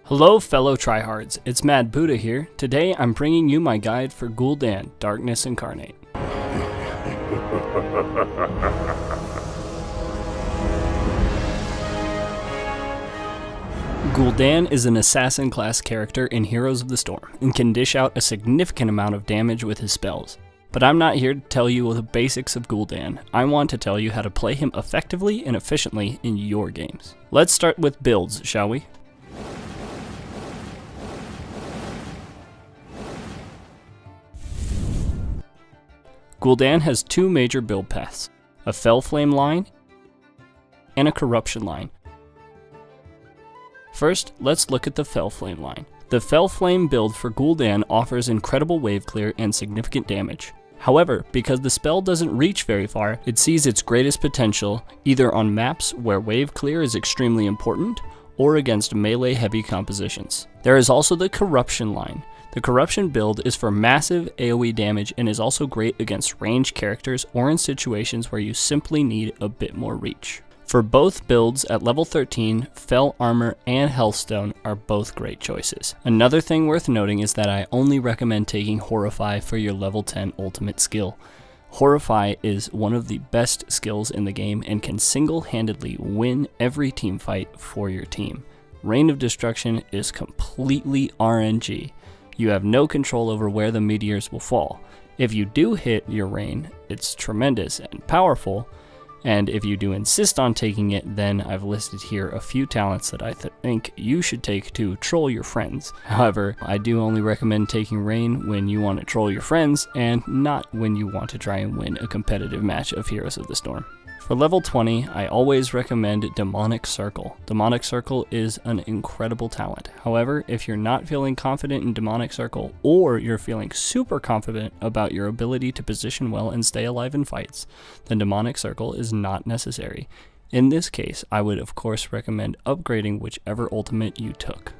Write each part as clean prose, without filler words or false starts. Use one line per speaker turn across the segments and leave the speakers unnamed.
Hello fellow tryhards, it's MaddBuddha here. Today I'm bringing you my guide for Gul'dan, Darkness Incarnate. Gul'dan is an assassin class character in Heroes of the Storm and can dish out a significant amount of damage with his spells. But I'm not here to tell you the basics of Gul'dan. I want to tell you how to play him effectively and efficiently in your games. Let's start with builds, shall we? Gul'dan has two major build paths, a Fell Flame line and a Corruption line. First, let's look at the Fell Flame line. The Fell Flame build for Gul'dan offers incredible wave clear and significant damage. However, because the spell doesn't reach very far, it sees its greatest potential either on maps where wave clear is extremely important or against melee heavy compositions. There is also the Corruption line. The Corruption build is for massive AoE damage and is also great against ranged characters or in situations where you simply need a bit more reach. For both builds at level 13, Fell Armor and Healthstone are both great choices. Another thing worth noting is that I only recommend taking Horrify for your level 10 ultimate skill. Horrify is one of the best skills in the game and can single-handedly win every team fight for your team. Rain of Destruction is completely RNG. You have no control over where the meteors will fall. If you do hit your rain, it's tremendous and powerful, and if you do insist on taking it, then I've listed here a few talents that I think you should take to troll your friends. However, I do only recommend taking rain when you want to troll your friends and not when you want to try and win a competitive match of Heroes of the Storm. For level 20, I always recommend Demonic Circle. Demonic Circle is an incredible talent. However, if you're not feeling confident in Demonic Circle, or you're feeling super confident about your ability to position well and stay alive in fights, then Demonic Circle is not necessary. In this case, I would of course recommend upgrading whichever ultimate you took.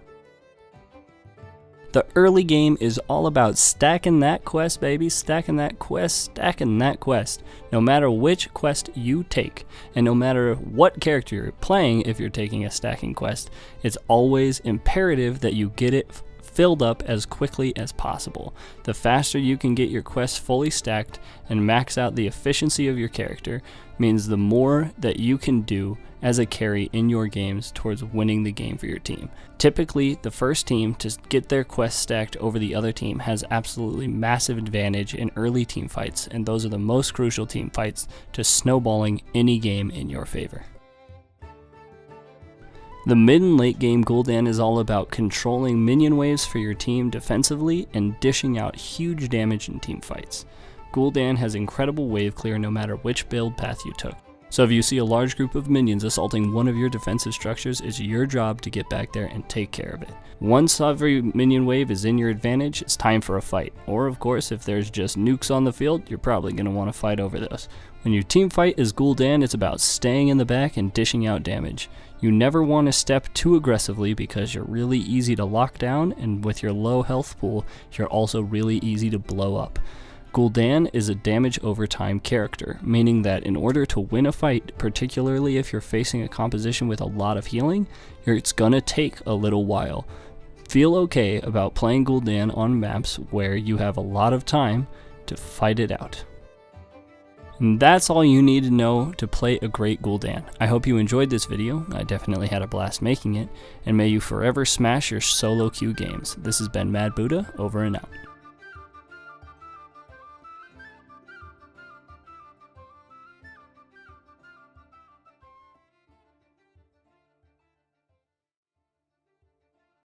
The early game is all about stacking that quest, baby. Stacking that quest, stacking that quest. No matter which quest you take, and no matter what character you're playing, if you're taking a stacking quest, it's always imperative that you get it filled up as quickly as possible. The faster you can get your quests fully stacked and max out the efficiency of your character means the more that you can do as a carry in your games towards winning the game for your team. Typically, the first team to get their quests stacked over the other team has absolutely massive advantage in early team fights, and those are the most crucial team fights to snowballing any game in your favor. The mid and late game Gul'dan is all about controlling minion waves for your team defensively and dishing out huge damage in team fights. Gul'dan has incredible wave clear no matter which build path you took. So if you see a large group of minions assaulting one of your defensive structures, it's your job to get back there and take care of it. Once every minion wave is in your advantage, it's time for a fight. Or of course, if there's just nukes on the field, you're probably going to want to fight over those. When your team fight is Gul'dan, it's about staying in the back and dishing out damage. You never want to step too aggressively because you're really easy to lock down, and with your low health pool, you're also really easy to blow up. Gul'dan is a damage over time character, meaning that in order to win a fight, particularly if you're facing a composition with a lot of healing, it's gonna take a little while. Feel okay about playing Gul'dan on maps where you have a lot of time to fight it out. And that's all you need to know to play a great Gul'dan. I hope you enjoyed this video. I definitely had a blast making it, and may you forever smash your solo queue games. This has been MaddBuddha, over and out.